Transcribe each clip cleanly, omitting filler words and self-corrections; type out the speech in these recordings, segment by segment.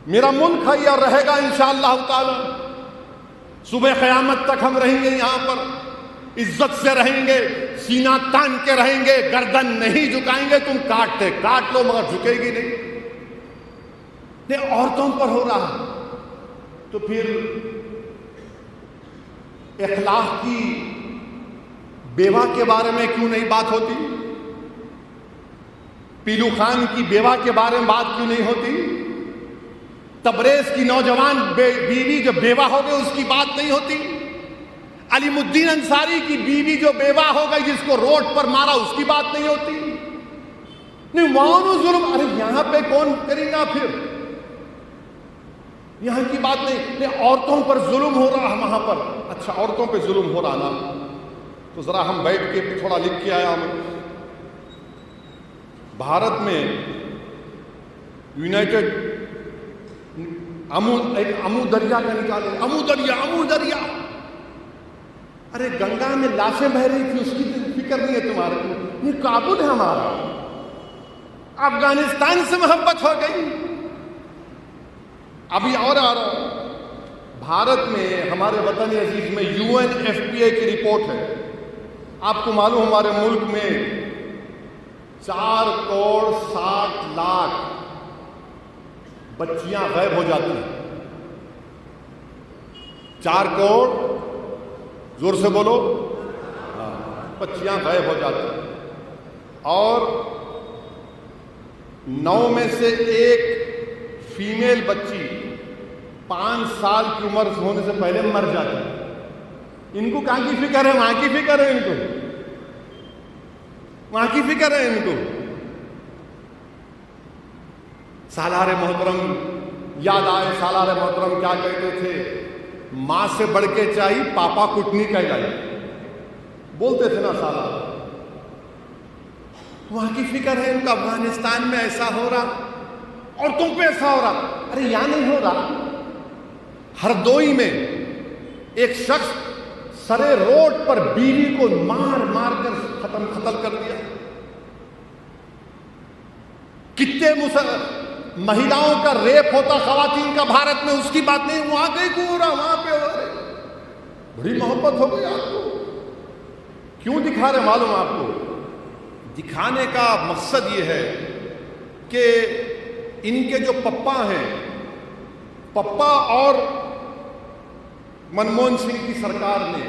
میرا ملک ہے اور رہے گا انشاءاللہ تعالی. صبح قیامت تک ہم رہیں گے یہاں پر، عزت سے رہیں گے، سینہ تان کے رہیں گے، گردن نہیں جھکائیں گے. تم کاٹ لو مگر جھکے گی نہیں. عورتوں پر ہو رہا تو پھر اخلاق کی بیوہ کے بارے میں کیوں نہیں بات ہوتی؟ پیلو خان کی بیوہ کے بارے میں بات کیوں نہیں ہوتی؟ تبریز کی نوجوان بیوی جو بیوہ ہو گئی اس کی بات نہیں ہوتی؟ علیم الدین انصاری کی بیوی جو بیوہ ہو گئی جس کو روڈ پر مارا اس کی بات نہیں ہوتی؟ نہیں وہاں ظلم، ارے یہاں پہ کون کرے گا پھر؟ یہاں کی بات نہیں. عورتوں پر ظلم ہو رہا وہاں پر. اچھا عورتوں پہ ظلم ہو رہا نا، تو ذرا ہم بیٹھ کے تھوڑا لکھ کے آیا ہوں. بھارت میں یونائٹڈ ایک امو دریا کا نکالے. امو دریا ارے گنگا میں لاشیں بہ رہی تھی، اس کی فکر نہیں ہے تمہارے کو. یہ کابل ہے ہمارا، افغانستان سے محبت ہو گئی. ابھی اور آ رہا بھارت میں ہمارے وطن عزیز میں UNFPA کی رپورٹ ہے. آپ کو معلوم ہمارے ملک میں 4 کروڑ 60 لاکھ بچیاں غائب ہو جاتی ہیں. 4 کروڑ زور سے بولو بچیاں غائب ہو جاتی ہیں، اور 9 میں سے 1 فیمیل بچی 5 سال کی عمر ہونے سے پہلے مر جاتی ہے. ان کو کہاں کی فکر ہے؟ وہاں کی فکر ہے ان کو، وہاں کی فکر ہے ان کو. سالار محترم یاد آئے، سالار محترم کیا کہتے تھے؟ ماں سے بڑھ کے چاہیے پاپا کٹنی کہلائی، بولتے تھے نا سالار. وہاں کی فکر ہے ان کا. افغانستان میں ایسا ہو رہا، عورتوں پہ ایسا ہو رہا. ارے یہاں نہیں ہو رہا. ہردوئی میں ایک شخص سرے روڈ پر بیوی کو مار کر قتل کر دیا. کتنے مہیلاؤں کا ریپ ہوتا خواتین کا بھارت میں، اس کی بات نہیں. وہاں کہیں کو ہو رہا، وہاں پہ ہو رہا. بڑی محبت ہو گئی آپ کو. کیوں دکھا رہے معلوم آپ کو؟ دکھانے کا مقصد یہ ہے کہ ان کے جو پپا ہیں، پپا اور منموہن سنگھ کی سرکار نے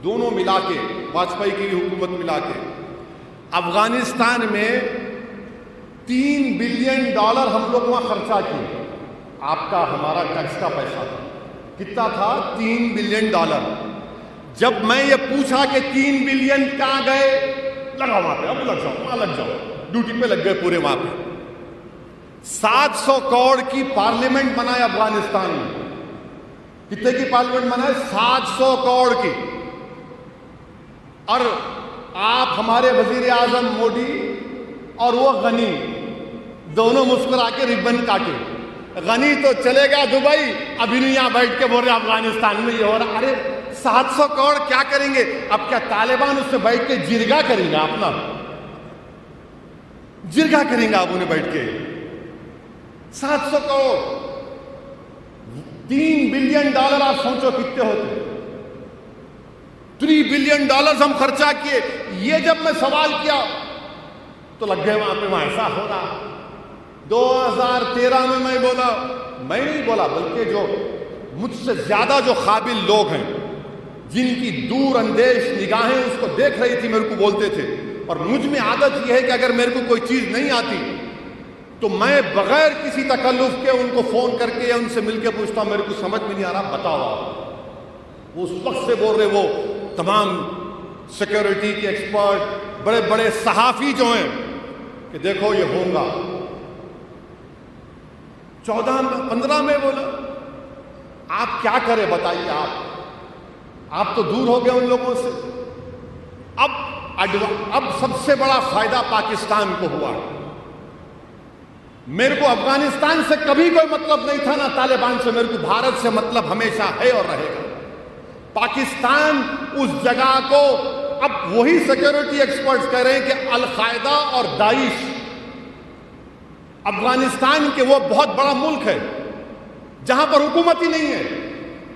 دونوں ملا کے، واجپئی کی حکومت ملا کے افغانستان میں $3 بلین ہم لوگ وہاں خرچہ کیے. آپ کا ہمارا ٹیکس کا پیسہ تھا. کتنا تھا؟ $3 بلین. جب میں یہ پوچھا کہ 3 بلین کہاں گئے، لگا وہاں پہ، اب لگ جاؤ وہاں لگ جاؤ، ڈیوٹی پہ لگ گئے پورے. وہاں پہ 700 کروڑ کی پارلیمنٹ بنائے افغانستان میں. کتنے کی پارلیمنٹ بنائے؟ 700 کروڑ کی. اور آپ ہمارے وزیر اعظم مودی اور وہ غنی دونوں مسکرا کے ربن کاٹے. غنی تو چلے گا دبئی، ابھی نہیں یہاں بیٹھ کے بول رہے افغانستان میں یہ ہو رہا. ارے 700 کروڑ کیا کریں گے؟ اب کیا طالبان اس سے بیٹھ کے جرگا کریں گے؟ اپنا جرگا کریں گے آپ انہیں بیٹھ کے. 700 کروڑ، $3 بلین آپ سوچو کتنے ہوتے. $3 بلین ہم خرچہ کیے. یہ جب میں سوال کیا تو لگ گئے وہاں پہ، وہاں ایسا ہو رہا. 2013 میں میں نہیں بولا بلکہ جو مجھ سے زیادہ جو قابل لوگ ہیں، جن کی دور اندیش نگاہیں اس کو دیکھ رہی تھی، میرے کو بولتے تھے. اور مجھ میں عادت یہ ہے کہ اگر میرے کو کوئی چیز نہیں آتی تو میں بغیر کسی تکلف کے ان کو فون کر کے یا ان سے مل کے پوچھتا ہوں میرے کو سمجھ میں نہیں آ رہا، بتاؤ. وہ اس وقت سے بول رہے، وہ تمام سیکیورٹی کے ایکسپرٹ، بڑے بڑے صحافی جو ہیں کہ دیکھو یہ ہوگا. 14-15 میں بولا آپ کیا کریں بتائیے. آپ تو دور ہو گئے ان لوگوں سے. اب سب سے بڑا فائدہ پاکستان کو ہوا. میرے کو افغانستان سے کبھی کوئی مطلب نہیں تھا، نہ طالبان سے. میرے کو بھارت سے مطلب ہمیشہ ہے اور رہے گا. پاکستان اس جگہ کو اب وہی سیکیورٹی ایکسپرٹس کہہ رہے ہیں کہ القاعدہ اور داعش افغانستان کے وہ بہت بڑا ملک ہے جہاں پر حکومت ہی نہیں ہے.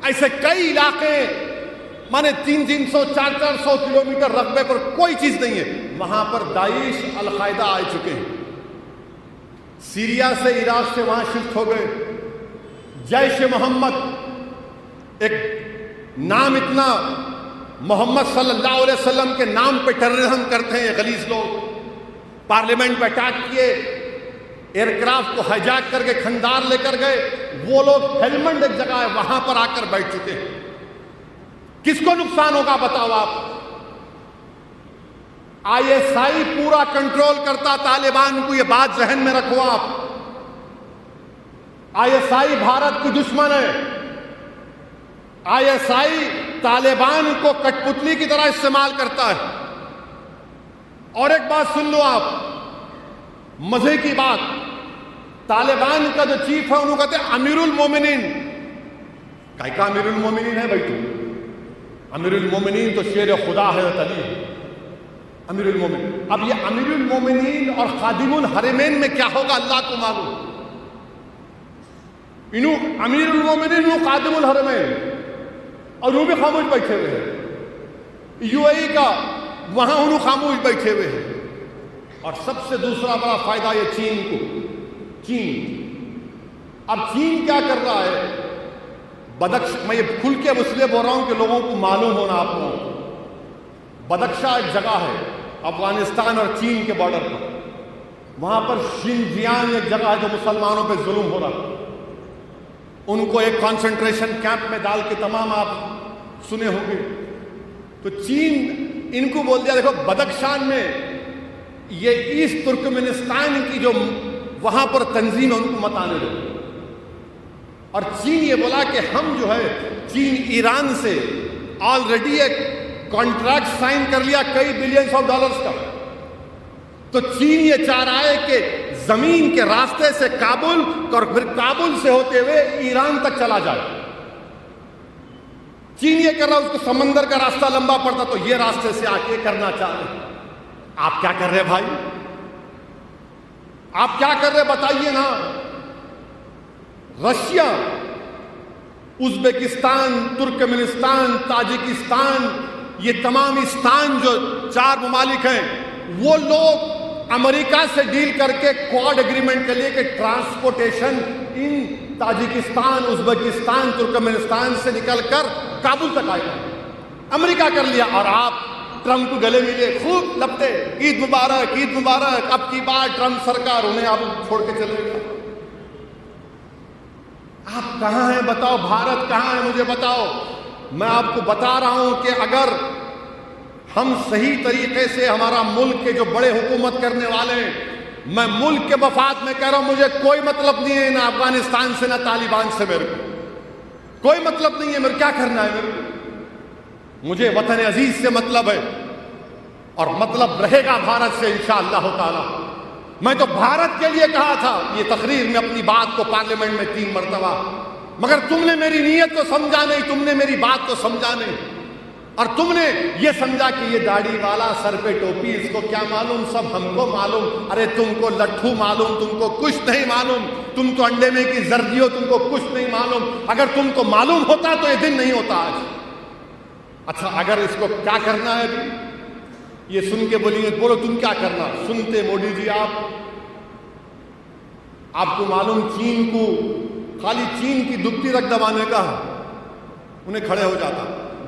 ایسے کئی علاقے مانے 300 400 کلومیٹر رقبے پر کوئی چیز نہیں ہے, وہاں پر داعش القاعدہ آ چکے ہیں. سیریا سے عراق سے وہاں شفٹ ہو گئے. جیش محمد ایک نام اتنا محمد صلی اللہ علیہ وسلم کے نام پہ ٹیررزم کرتے ہیں غلیظ لوگ. پارلیمنٹ پہ اٹیک کیے, ایئر کرافٹ کو ہائیجیک کر کے کھندار لے کر گئے. وہ لوگ ہیلمنڈ ایک جگہ ہے وہاں پر آ کر بیٹھ چکے ہیں. کس کو نقصان ہوگا بتاؤ آپ؟ آئی ایس آئی پورا کنٹرول کرتا طالبان کو, یہ بات ذہن میں رکھو آپ. آئی ایس آئی بھارت کی دشمن ہے. آئی ایس آئی طالبان کو کٹ پتلی کی طرح استعمال کرتا ہے. اور ایک بات سن لو آپ, مزے کی بات, طالبان کا جو چیف ہے انہوں کہتے ہیں امیر المومنین. کا امیر المومنین ہے بھائی تو؟ امیر المومنین تو شیر خدا ہے علی, امیر المومنین. اب یہ امیر المومنین اور خادم الحرمین میں کیا ہوگا اللہ کو معلوم. انہوں امیر المومنین انہوں خادم الحرمین, اور وہ بھی خاموش بیٹھے ہوئے ہیں. یو اے ای کا وہاں انہوں خاموش بیٹھے ہوئے ہیں. اور سب سے دوسرا بڑا فائدہ یہ چین کو. اب چین کیا کر رہا ہے؟ میں یہ کھل کے اب اس لیے بول رہا ہوں کہ لوگوں کو معلوم ہونا آپ لوگوں کو. بدخشاں ایک جگہ ہے افغانستان اور چین کے بارڈر پر, وہاں پر شنجیانگ ایک جگہ ہے جو مسلمانوں پہ ظلم ہو رہا. ان کو ایک کانسنٹریشن کیمپ میں ڈال کے تمام آپ سنے ہوں گے. تو چین ان کو بول دیا دیکھو بدخشان میں یہ ایسٹ ترکمنستان کی جو وہاں پر تنظیم ہے ان کو مت آنے دو. اور چین یہ بولا کہ ہم جو ہے چین ایران سے آلریڈی ایک کانٹریکٹ سائن کر لیا کئی بلینز آف ڈالرز کا. تو چین یہ چاہ رہا ہے کہ زمین کے راستے سے کابل اور پھر کابل سے ہوتے ہوئے ایران تک چلا جائے. چین یہ کر رہا ہے, اس کو سمندر کا راستہ لمبا پڑتا تو یہ راستے سے آ کے کرنا چاہ رہے ہیں. آپ کیا کر رہے بھائی؟ آپ کیا کر رہے بتائیے نا. رشیا, ازبکستان, ترکمنستان, تاجکستان, یہ تمام استان جو 4 ممالک ہیں, وہ لوگ امریکہ سے ڈیل کر کے کوڈ ایگریمنٹ کے لیے کہ ٹرانسپورٹیشن ان تاجکستان, ازبکستان, ترکمنستان سے نکل کر کابل تک آئے گا. امریکہ کر لیا. اور آپ ٹرمپ کو گلے ملے, خوب لپٹے, عید مبارک, عید مبارک. اب کی بار ٹرمپ سرکار, انہیں آپ چھوڑ کے چلے گئے. آپ کہاں ہیں بتاؤ؟ بھارت کہاں ہے مجھے بتاؤ. میں آپ کو بتا رہا ہوں کہ اگر ہم صحیح طریقے سے ہمارا ملک کے جو بڑے حکومت کرنے والے ہیں, میں ملک کے مفاد میں کہہ رہا ہوں, مجھے کوئی مطلب نہیں ہے نہ افغانستان سے نہ طالبان سے, میرے کو کوئی مطلب نہیں ہے. میرے کیا کرنا ہے؟ میرے کو مجھے وطن عزیز سے مطلب ہے, اور مطلب رہے گا بھارت سے انشاءاللہ تعالی. میں تو بھارت کے لیے کہا تھا یہ تقریر میں اپنی بات کو پارلیمنٹ میں 3 مرتبہ, مگر تم نے میری نیت کو سمجھا نہیں, تم نے میری بات کو سمجھا نہیں, اور تم نے یہ سمجھا کہ یہ داڑھی والا, سر پہ ٹوپی, اس کو کیا معلوم, سب ہم کو معلوم. ارے تم کو لٹھو معلوم, تم کو کچھ نہیں معلوم. تم تو انڈے میں کی زردی ہو, تم کو کچھ نہیں معلوم. اگر تم کو معلوم ہوتا تو یہ دن نہیں ہوتا آج. اچھا اگر اس کو کیا کرنا ہے ابھی, یہ سن کے بولیے, بولو تم کیا کرنا. سنتے موڈی جی آپ کو معلوم چین کو خالی چین کی دبتی رکھ دبانے کا ہے, انہیں کھڑے ہو جاتا.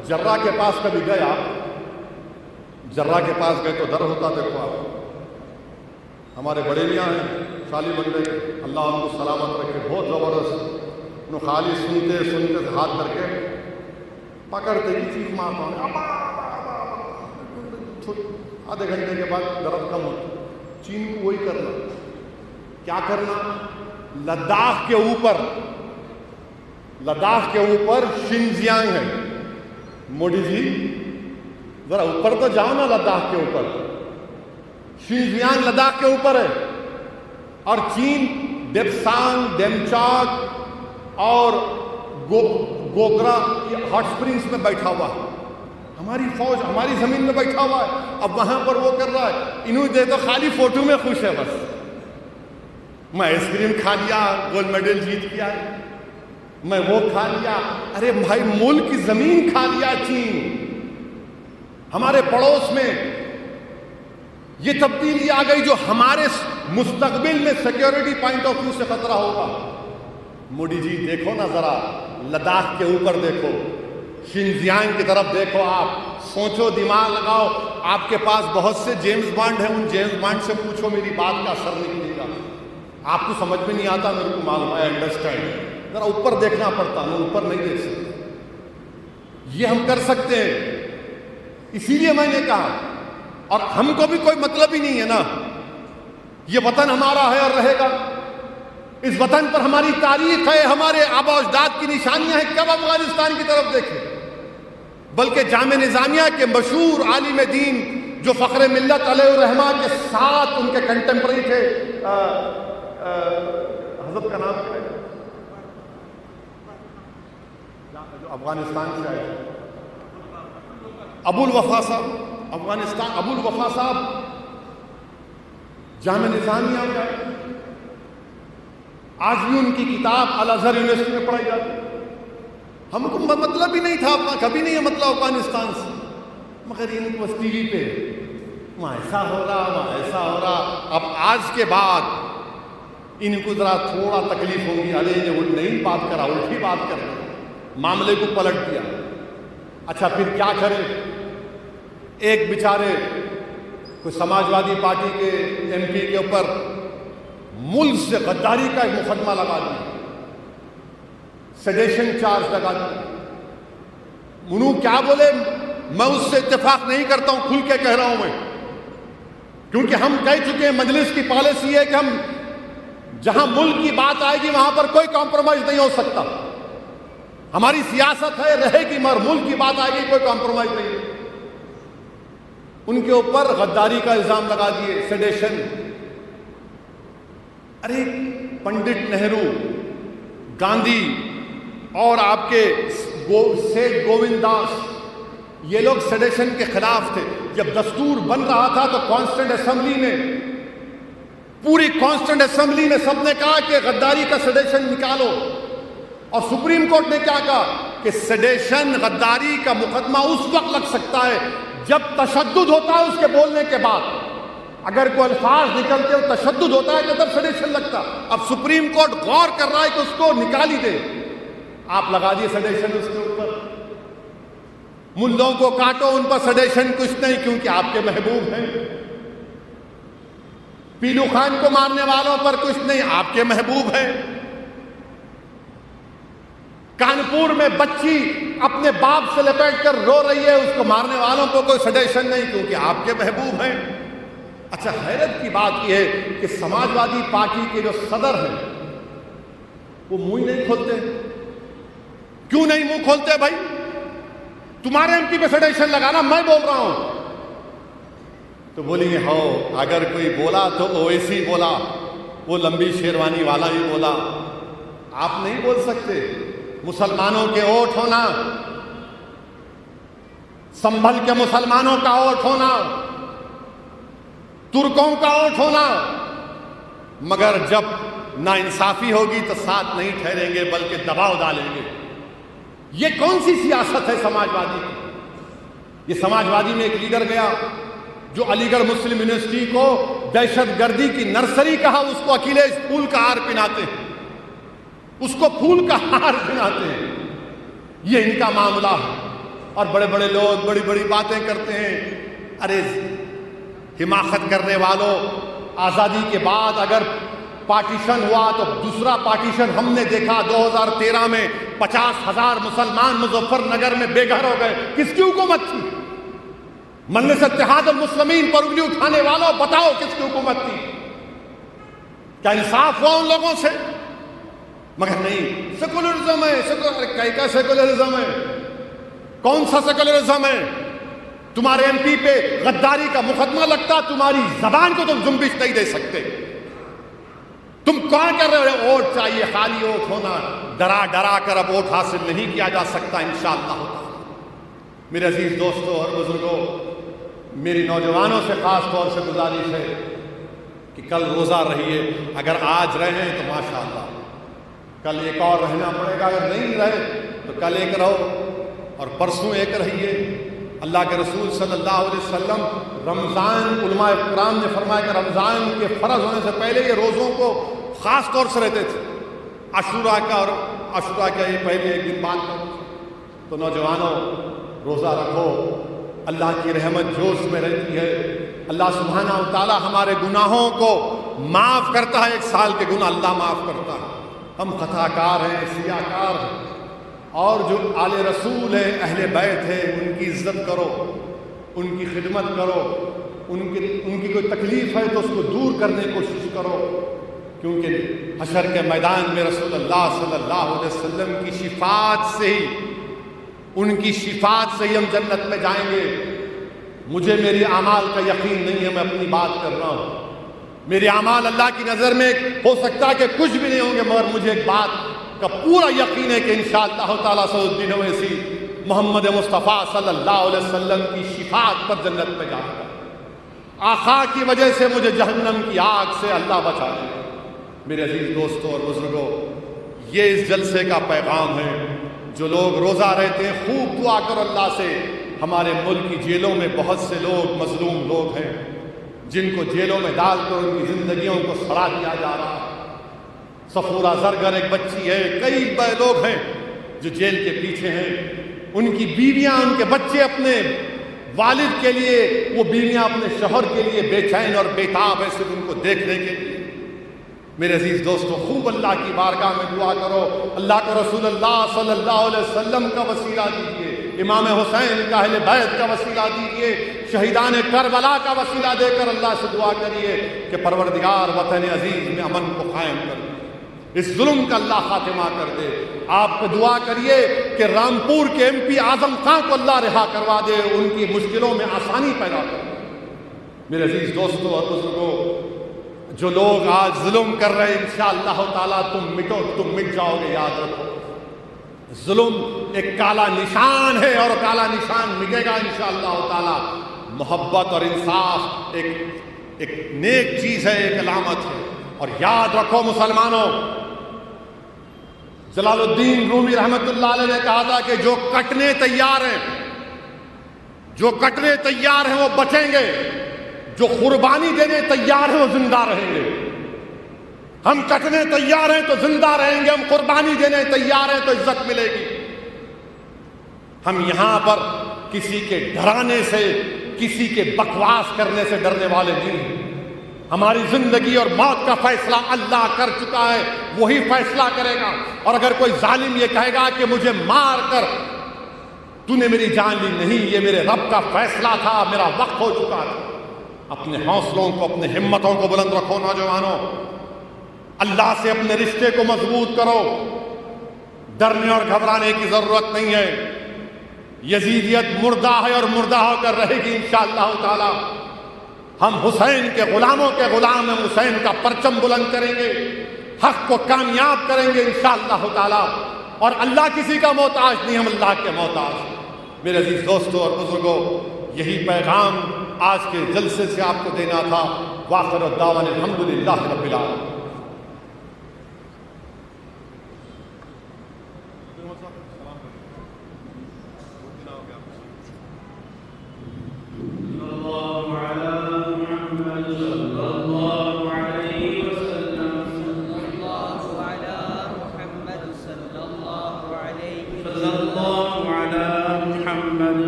جرہ کے پاس کبھی گئے آپ؟ جرہ کے پاس گئے تو ڈر ہوتا. دیکھو آپ ہمارے بڑے میاں ہیں شالی بندے, اللہ ان کو سلامت رکھے, بہت زبردست. انہوں خالی سنتے سنتے ہاتھ کر کے پکڑتے ہی چیخ مارتا, آدھے گھنٹے کے بعد درد کم ہوتا. چین کو وہی کرنا. کیا کرنا؟ لداخ کے اوپر شنجیانگ ہے. موڈی جی ذرا اوپر تو جاؤ نا, لداخ کے اوپر. شنجیانگ لداخ کے اوپر ہے, اور چین ڈیپسانگ, ڈیمچاک اور گوگرا ہاٹ اسپرنگس میں بیٹھا ہوا ہے. ہماری فوج ہماری زمین میں بیٹھا ہوا ہے. اب وہاں پر وہ کر رہا ہے. انہوں نے تو خالی فوٹو میں خوش ہے بس. میں آئس کریم کھا لیا، گولڈ میڈل جیت کے آئے، میں وہ کھا لیا۔ ارے بھائی ملک کی زمین کھا لیا چین۔ ہمارے پڑوس میں یہ تبدیلی آ گئی جو ہمارے مستقبل میں سیکیورٹی پوائنٹ آف ویو سے خطرہ ہوگا۔ مودی جی دیکھو نا ذرا، لداخ کے اوپر دیکھو، شنزیانگ کی طرف دیکھو، آپ سوچو، دماغ لگاؤ۔ آپ کے پاس بہت سے جیمز بانڈ ہیں، ان جیمز بانڈ سے پوچھو، میری بات کا اثر نہیں ملے گا۔ آپ کو سمجھ میں نہیں آتا، میرے کو معلوم ہے، انڈرسٹینڈ، ذرا اوپر دیکھنا پڑتا، ہم اوپر نہیں دیکھ سکتے۔ یہ ہم کر سکتے ہیں، اسی لیے میں نے کہا، اور ہم کو بھی کوئی مطلب ہی نہیں ہے نا، یہ وطن ہمارا ہے اور رہے گا۔ اس وطن پر ہماری تاریخ ہے، ہمارے آباء و اجداد کی نشانیاں ہیں۔ کب افغانستان کی طرف دیکھیں؟ بلکہ جامعہ نظامیہ کے مشہور عالم دین جو فخر ملت علیہ الرحمہ کے ساتھ ان کے کنٹمپرری تھے، حضرت کا نام کیا ہے جو افغانستان سے آئے، ابو الوفا صاحب، افغانستان ابو الوفا صاحب جامعہ نظامیہ میں آئے، آج بھی ان کی کتاب الازہر یونیورسٹی میں پڑھائی جاتی ہے۔ ہم کو مطلب ہی نہیں تھا اپنا، کبھی نہیں ہے مطلب افغانستان سے، مگر ان کو ٹی وی پہ وہاں ایسا ہو رہا، وہاں ایسا ہو رہا۔ اب آج کے بعد ان کو ذرا تھوڑا تکلیف ہوگی، ارے یہ وہ نہیں بات کرا، الٹی بات کر رہے، معاملے کو پلٹ دیا۔ اچھا پھر کیا کریں؟ ایک بیچارے کوئی سماجوادی پارٹی کے ایم پی کے اوپر ملک سے غداری کا ایک مقدمہ لگا دیا، سیڈیشن چارج لگا دیا۔ انہوں کیا بولے؟ میں اس سے اتفاق نہیں کرتا ہوں، کھل کے کہہ رہا ہوں میں، کیونکہ ہم کہہ چکے ہیں، مجلس کی پالیسی ہے کہ ہم جہاں ملک کی بات آئے گی وہاں پر کوئی کمپرومائز نہیں ہو سکتا۔ ہماری سیاست ہے، رہے گی، مگر ملک کی بات آئے گی کوئی کمپرومائز نہیں۔ ان کے اوپر غداری کا الزام لگا دیے، سیڈیشن۔ ارے پنڈت نہرو، گاندھی اور آپ کے سیٹھ گووند داس، یہ لوگ سیڈیشن کے خلاف تھے۔ جب دستور بن رہا تھا تو کانسٹیٹنٹ اسمبلی میں، پوری کانسٹیٹنٹ اسمبلی میں سب نے کہا کہ غداری کا سیڈیشن نکالو، اور سپریم کورٹ نے کیا کہا کہ سیڈیشن، غداری کا مقدمہ اس وقت لگ سکتا ہے جب تشدد ہوتا ہے اس کے بولنے کے بعد۔ اگر کوئی الفاظ نکلتے ہو تشدد ہوتا ہے تو تب سیڈیشن لگتا۔ اب سپریم کورٹ غور کر رہا ہے کہ اس کو نکال ہی دے، آپ لگا دیے سیڈیشن اس کے اوپر۔ ملوں کو کاٹو، ان پر سیڈیشن کچھ نہیں، کیونکہ آپ کے محبوب ہیں۔ پیلو خان کو مارنے والوں پر کچھ نہیں، آپ کے محبوب ہیں۔ کانپور میں بچی اپنے باپ سے لپیٹ کر رو رہی ہے، اس کو مارنے والوں کو کوئی سیڈیشن نہیں، کیونکہ آپ کے محبوب ہیں۔ اچھا حیرت کی بات یہ ہے کہ سماجوادی پارٹی کے جو صدر ہیں وہ منہ نہیں کھولتے۔ کیوں نہیں منہ کھولتے بھائی؟ تمہارے ایم پی پہ سیڈیشن لگانا، میں بول رہا ہوں تو بولیں گے ہو، اگر کوئی بولا تو اویسی بولا، وہ لمبی شیروانی والا ہی بولا۔ آپ نہیں بول سکتے۔ مسلمانوں کے ووٹ ہونا، سنبھل کے مسلمانوں کا ووٹ ہونا، ترکوں کا ووٹ ہونا، مگر جب ناانصافی ہوگی تو ساتھ نہیں ٹھہریں گے بلکہ دباؤ ڈالیں گے۔ یہ کون سی سیاست ہے سماجوادی کی؟ یہ سماجوادی میں ایک لیڈر گیا جو علی گڑھ مسلم یونیورسٹی کو دہشت گردی کی نرسری کہا، اس کو اکھلیش پھول کا ہار پہناتے ہیں، اس کو پھول کا ہار پہناتے ہیں۔ یہ ان کا معاملہ ہے، اور بڑے بڑے لوگ بڑی بڑی باتیں کرتے ہیں۔ ارے حماقت کرنے والوں، آزادی کے بعد اگر پارٹیشن ہوا تو دوسرا پارٹیشن ہم نے دیکھا 2013 میں 50,000 مسلمان مظفر نگر میں بے گھر ہو گئے۔ کس کی حکومت تھی؟ مجلس اتحاد المسلمین پر انگلی اٹھانے والوں بتاؤ کس کی حکومت تھی؟ کیا انصاف ہوا ان لوگوں سے؟ مگر نہیں، سیکولرزم ہے۔ کیا سیکولرزم ہے؟ کون سا سیکولرزم ہے؟ تمہارے ایم پی پہ غداری کا مقدمہ لگتا، تمہاری زبان کو تم جنبش نہیں دے سکتے۔ تم کون کر رہے ہو؟ ووٹ چاہیے، خالی ووٹ ہونا، ڈرا ڈرا کر اب ووٹ حاصل نہیں کیا جا سکتا انشاءاللہ تعالی۔ میرے عزیز دوستوں اور بزرگوں، میری نوجوانوں سے خاص طور سے گزارش ہے کہ کہ کل روزہ رہیے، اگر آج رہے تو ماشاءاللہ، کل ایک اور رہنا پڑے گا، اگر نہیں رہے تو کل ایک رہو اور پرسوں ایک رہیے۔ اللہ کے رسول صلی اللہ علیہ وسلم رمضان، علماء کرام نے فرمایا کہ رمضان کے فرض ہونے سے پہلے یہ روزوں کو خاص طور سے رہتے تھے، عاشوراء کا، اور عاشوراء کا یہ پہلے ایک دن بعد کا۔ تو نوجوانوں، روزہ رکھو، اللہ کی رحمت جوش میں رہتی ہے، اللہ سبحانہ و تعالی ہمارے گناہوں کو معاف کرتا ہے، ایک سال کے گناہ اللہ معاف کرتا ہے۔ ہم خطا کار ہیں، سیاہ کار ہیں، اور جو آل رسول ہیں، اہل بیت ہیں، ان کی عزت کرو، ان کی خدمت کرو، ان کی کوئی تکلیف ہے تو اس کو دور کرنے کی کوشش کرو، کیونکہ حشر کے میدان میں رسول اللہ صلی اللہ علیہ وسلم کی شفاعت سے ہی، ان کی شفاعت سے ہی ہم جنت میں جائیں گے۔ مجھے میری اعمال کا یقین نہیں ہے، میں اپنی بات کر رہا ہوں، میرے اعمال اللہ کی نظر میں ہو سکتا ہے کہ کچھ بھی نہیں ہوں گے، مگر مجھے ایک بات کا پورا یقین ہے کہ انشاءاللہ تعالیٰ سعود الدین اویسی محمد مصطفیٰ صلی اللہ علیہ وسلم کی شفاعت پر جنت میں جائے گا۔ آقا کی وجہ سے مجھے جہنم کی آگ سے اللہ بچا لے گا۔ میرے عزیز دوستوں اور بزرگوں، یہ اس جلسے کا پیغام ہے۔ جو لوگ روزہ رہتے ہیں، خوب دعا کرو اللہ سے۔ ہمارے ملک کی جیلوں میں بہت سے لوگ مظلوم لوگ ہیں، جن کو جیلوں میں ڈال کر ان کی زندگیوں کو سڑا دیا جا رہا ہے۔ صفورہ زرگر ایک بچی ہے، کئی لوگ ہیں جو جیل کے پیچھے ہیں، ان کی بیویاں، ان کے بچے اپنے والد کے لیے، وہ بیویاں اپنے شوہر کے لیے بے چین اور بےتاب ہے صرف ان کو دیکھنے کے لیے۔ میرے عزیز دوستو، خوب اللہ کی بارگاہ میں دعا کرو، اللہ کے رسول اللہ صلی اللہ علیہ وسلم کا وسیلہ دیجیے، امام حسین کا، اہل بیت کا وسیلہ دیجیے، شہیدان کربلا کا وسیلہ دے کر اللہ سے دعا کریے کہ پروردگار وطن عزیز میں امن کو قائم کر دے، اس ظلم کا اللہ خاتمہ کر دے۔ آپ کو دعا کریے کہ رامپور کے MP اعظم خان کو اللہ رہا کروا دے، ان کی مشکلوں میں آسانی پیدا کر دے۔ میرے عزیز دوستوں اور بزرگوں، جو لوگ آج ظلم کر رہے ہیں، انشاءاللہ تعالیٰ تم مٹ جاؤ گے، یاد رکھو۔ ظلم ایک کالا نشان ہے اور کالا نشان مٹے گا انشاءاللہ تعالیٰ۔ محبت اور انصاف ایک نیک چیز ہے، ایک علامت ہے۔ اور یاد رکھو مسلمانوں، جلال الدین رومی رحمت اللہ علیہ نے کہا تھا کہ جو کٹنے تیار ہیں، جو کٹنے تیار ہیں وہ بچیں گے، جو قربانی دینے تیار ہیں وہ زندہ رہیں گے۔ ہم کٹنے تیار ہیں تو زندہ رہیں گے، ہم قربانی دینے تیار ہیں تو عزت ملے گی۔ ہم یہاں پر کسی کے ڈرانے سے، کسی کے بکواس کرنے سے ڈرنے والے نہیں ہیں۔ ہماری زندگی اور موت کا فیصلہ اللہ کر چکا ہے، وہی فیصلہ کرے گا۔ اور اگر کوئی ظالم یہ کہے گا کہ مجھے مار کر تو نے میری جان لی، نہیں، یہ میرے رب کا فیصلہ تھا، میرا وقت ہو چکا تھا۔ اپنے حوصلوں کو، اپنے ہمتوں کو بلند رکھو نوجوانوں، اللہ سے اپنے رشتے کو مضبوط کرو، ڈرنے اور گھبرانے کی ضرورت نہیں ہے۔ یزیدیت مردہ ہے اور مردہ ہو کر رہے گی انشاءاللہ تعالی۔ ہم حسین کے غلاموں کے غلام، ہم حسین کا پرچم بلند کریں گے، حق کو کامیاب کریں گے انشاءاللہ تعالی۔ اور اللہ کسی کا محتاج نہیں، ہم اللہ کے محتاج ہیں۔ میرے عزیز دوستوں اور بزرگوں، یہی پیغام آج کے جلسے سے آپ کو دینا تھا۔ وآخر الدعوانا الحمدللہ رب العالمین۔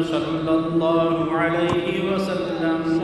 صلی اللہ علیہ وسلم۔